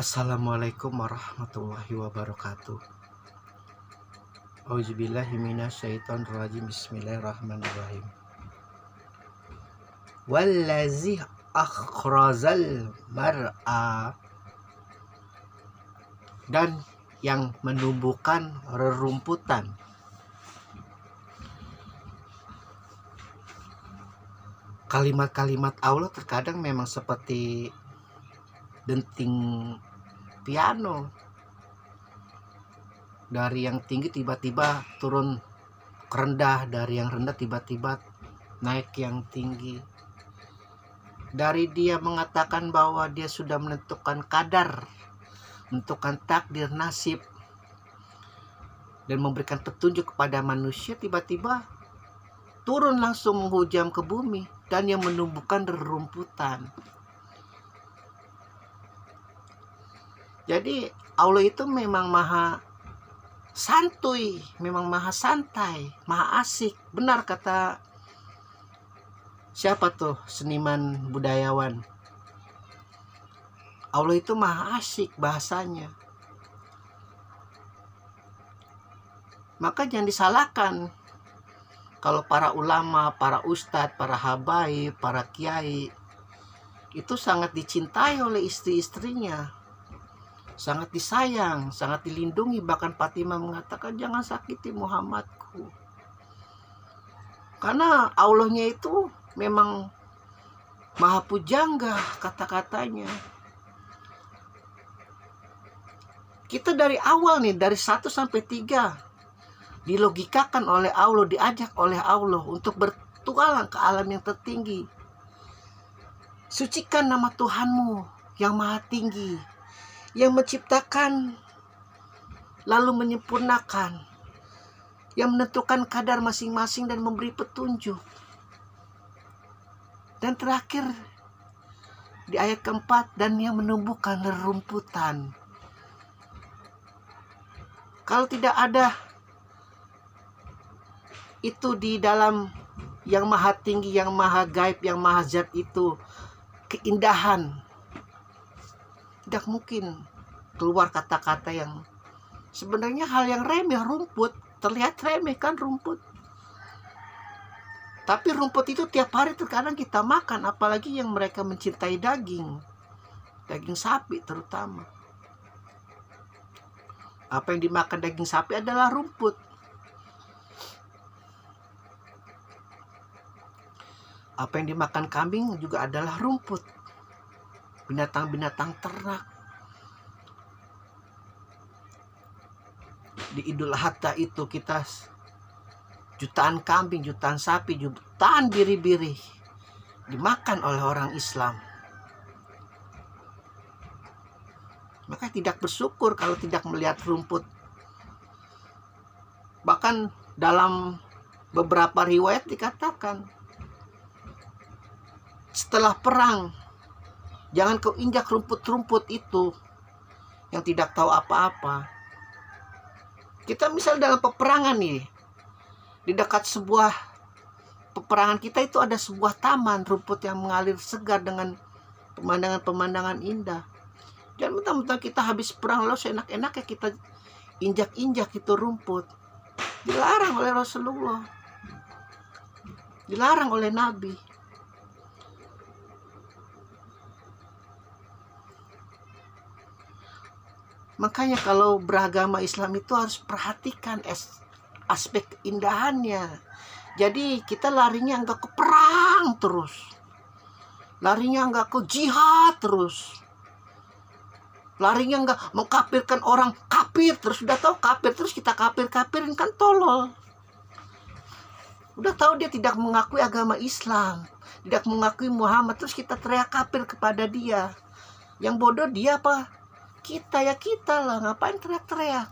Assalamualaikum warahmatullahi wabarakatuh. Auzubillahi minasyaitonirrajim. Bismillahirrahmanirrahim. Wallazi akhrajal mar'a, dan yang menumbuhkan rerumputan. Kalimat-kalimat Allah terkadang memang seperti denting piano, dari yang tinggi tiba-tiba turun ke rendah, dari yang rendah tiba-tiba naik yang tinggi. Dari dia mengatakan bahwa dia sudah menentukan kadar, menentukan takdir, nasib, dan memberikan petunjuk kepada manusia, tiba-tiba turun langsung menghujam ke bumi dan yang menumbuhkan rerumputan. Jadi Allah itu memang maha santuy, memang maha santai, maha asik. Benar kata siapa tuh seniman budayawan, Allah itu maha asik bahasanya. Maka jangan disalahkan kalau para ulama, para ustadz, para habaib, para kiai itu sangat dicintai oleh istri-istrinya, sangat disayang, sangat dilindungi. Bahkan Fatimah mengatakan, jangan sakiti Muhammadku. Karena Allahnya itu memang maha pujangga kata-katanya. Kita dari awal nih, dari 1 sampai 3 dilogikakan oleh Allah, diajak oleh Allah untuk bertualang ke alam yang tertinggi. Sucikan nama Tuhanmu yang maha tinggi, yang menciptakan lalu menyempurnakan, yang menentukan kadar masing-masing dan memberi petunjuk. Dan terakhir di ayat keempat, dan yang menumbuhkan rerumputan. Kalau tidak ada itu di dalam yang maha tinggi, yang maha gaib, yang maha zat itu, keindahan, tidak mungkin keluar kata-kata yang sebenarnya hal yang remeh. Rumput terlihat remeh kan, rumput, tapi rumput itu tiap hari terkadang kita makan, apalagi yang mereka mencintai daging sapi terutama. Apa yang dimakan daging sapi adalah rumput. Apa yang dimakan kambing juga adalah rumput. Binatang-binatang ternak. Di Idul Adha itu kita jutaan kambing, jutaan sapi, jutaan biri-biri dimakan oleh orang Islam. Maka tidak bersyukur kalau tidak melihat rumput. Bahkan dalam beberapa riwayat dikatakan, setelah perang, jangan kau injak rumput-rumput itu yang tidak tahu apa-apa. Kita misal dalam peperangan nih, di dekat sebuah peperangan kita itu ada sebuah taman, rumput yang mengalir segar dengan pemandangan-pemandangan indah. Jangan mentang-mentang kita habis perang lalu seenak-enaknya kita injak-injak itu rumput. Dilarang oleh Rasulullah, dilarang oleh Nabi. Makanya kalau beragama Islam itu harus perhatikan aspek keindahannya. Jadi kita larinya enggak ke perang terus, larinya enggak ke jihad terus, larinya enggak mengkafirkan orang kafir terus. Udah tahu kafir terus kita kafir-kafirin, kan tolol. Udah tahu dia tidak mengakui agama Islam, tidak mengakui Muhammad, terus kita teriak kafir kepada dia. Yang bodoh dia apa? Kita, ya kita lah, ngapain teriak-teriak.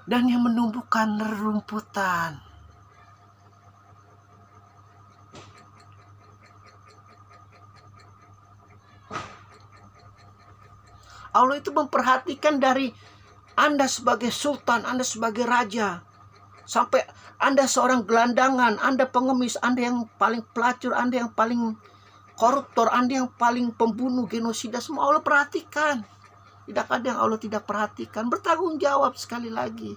Dan yang menumbuhkan rerumputan. Allah itu memperhatikan dari Anda sebagai sultan, Anda sebagai raja, Sampai Anda seorang gelandangan, Anda pengemis, Anda yang paling pelacur, Anda yang paling koruptor, Anda yang paling pembunuh, genosida, semua Allah perhatikan. Tidak ada yang Allah tidak perhatikan. Bertanggung jawab sekali lagi.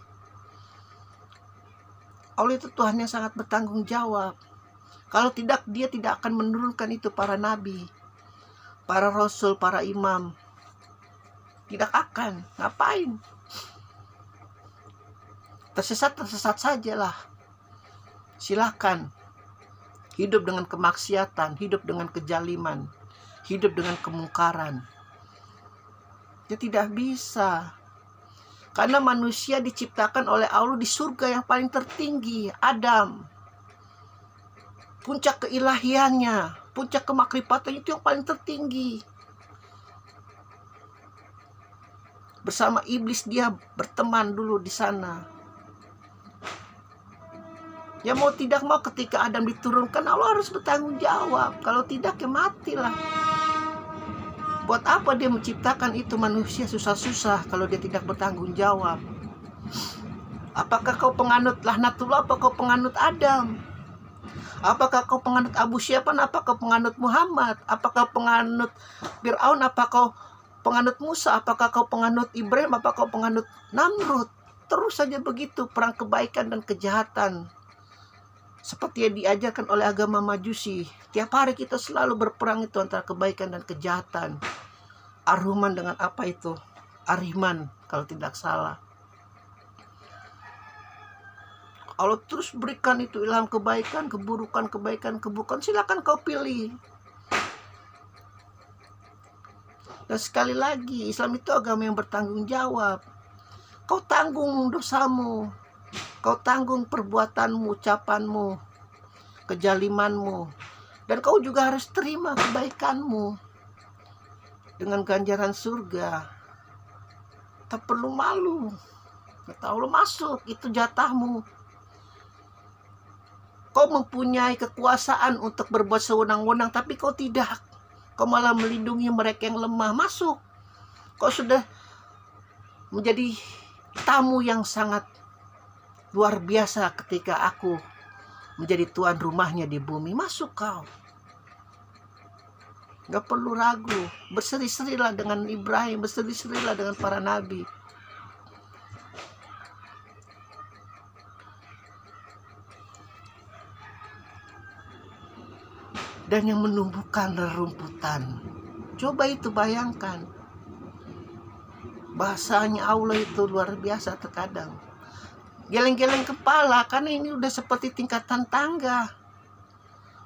Allah itu Tuhan yang sangat bertanggung jawab. Kalau tidak, Dia tidak akan menurunkan itu para nabi, para rasul, para imam. Tidak akan. Ngapain? Tersesat sajalah. Silakan. Hidup dengan kemaksiatan, hidup dengan kejaliman, hidup dengan kemungkaran. Ya tidak bisa. Karena manusia diciptakan oleh Allah di surga yang paling tertinggi, Adam. Puncak keilahiannya, puncak kemakrifatannya itu yang paling tertinggi. Bersama iblis dia berteman dulu di sana. Ya mau tidak mau ketika Adam diturunkan, Allah harus bertanggung jawab. Kalau tidak ya matilah. Buat apa Dia menciptakan itu manusia susah-susah kalau Dia tidak bertanggung jawab? Apakah kau penganut laknatullah, apakah kau penganut Adam? Apakah kau penganut Abu Syafan, apakah kau penganut Muhammad? Apakah kau penganut Fir'aun, apakah kau penganut Musa? Apakah kau penganut Ibrahim, apakah kau penganut Namrud? Terus saja begitu, perang kebaikan dan kejahatan. Seperti yang diajarkan oleh agama Majusi. Tiap hari kita selalu berperang itu antara kebaikan dan kejahatan. Ar-Rahman dengan apa itu? Ar-Rahman kalau tidak salah. Allah terus berikan itu ilham kebaikan, keburukan, kebaikan, keburukan. Silakan kau pilih. Dan sekali lagi, Islam itu agama yang bertanggung jawab. Kau tanggung dosamu. Kau tanggung perbuatanmu, ucapanmu, kejalimanmu. Dan kau juga harus terima kebaikanmu dengan ganjaran surga. Tak perlu malu. Kata Allah, masuk, itu jatahmu. Kau mempunyai kekuasaan untuk berbuat sewenang-wenang, tapi kau tidak. Kau malah melindungi mereka yang lemah. Masuk. Kau sudah menjadi tamu yang sangat luar biasa ketika aku menjadi tuan rumahnya di bumi. Masuk kau. Gak perlu ragu. Berseri-serilah dengan Ibrahim. Berseri-serilah dengan para nabi. Dan yang menumbuhkan rerumputan. Coba itu bayangkan. Bahasanya Allah itu luar biasa terkadang. Geleng-geleng kepala, karena ini udah seperti tingkatan tangga.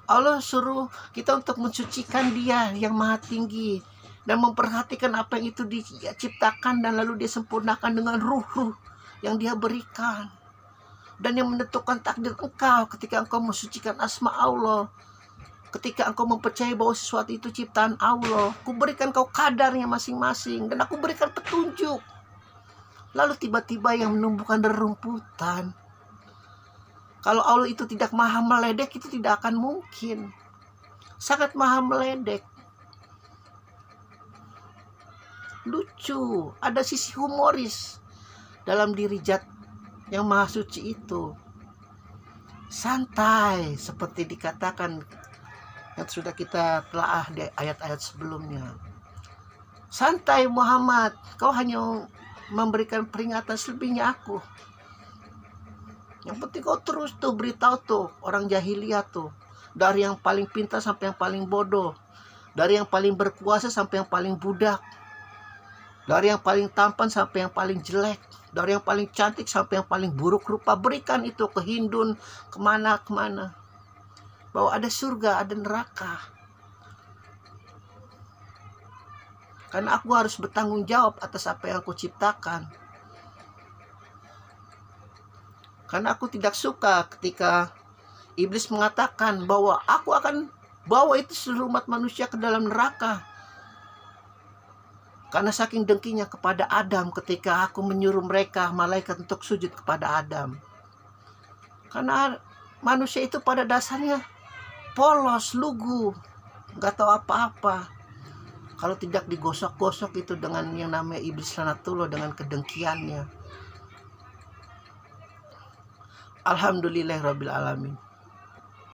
Allah suruh kita untuk mensucikan Dia yang maha tinggi. Dan memperhatikan apa yang itu diciptakan dan lalu Dia sempurnakan dengan ruh-ruh yang Dia berikan. Dan yang menentukan takdir engkau ketika engkau mensucikan asma Allah. Ketika engkau mempercayai bahwa sesuatu itu ciptaan Allah, aku berikan kau kadarnya masing-masing, dan aku berikan petunjuk. Lalu tiba-tiba yang menumbuhkan rerumputan. Kalau Allah itu tidak maha meledek, itu tidak akan mungkin. Sangat maha meledek. Lucu, ada sisi humoris dalam diri Zat yang maha suci itu. Santai, seperti dikatakan yang sudah kita telaah di ayat-ayat sebelumnya. Santai Muhammad, kau hanya memberikan peringatan, selebihnya aku. Yang penting kau terus tuh beritahu tuh orang jahiliyah tuh, dari yang paling pintar sampai yang paling bodoh, dari yang paling berkuasa sampai yang paling budak, dari yang paling tampan sampai yang paling jelek, dari yang paling cantik sampai yang paling buruk rupa. Berikan itu ke Hindun, kemana-kemana, bahwa ada surga, ada neraka. Karena aku harus bertanggung jawab atas apa yang aku ciptakan. Karena aku tidak suka ketika iblis mengatakan bahwa aku akan bawa itu seluruh umat manusia ke dalam neraka. Karena saking dengkinya kepada Adam ketika aku menyuruh mereka, malaikat, untuk sujud kepada Adam. Karena manusia itu pada dasarnya polos, lugu, gak tahu apa-apa. Kalau tidak digosok-gosok itu dengan yang namanya iblis laknatullah, dengan kedengkiannya. Alhamdulillahirabbil alamin.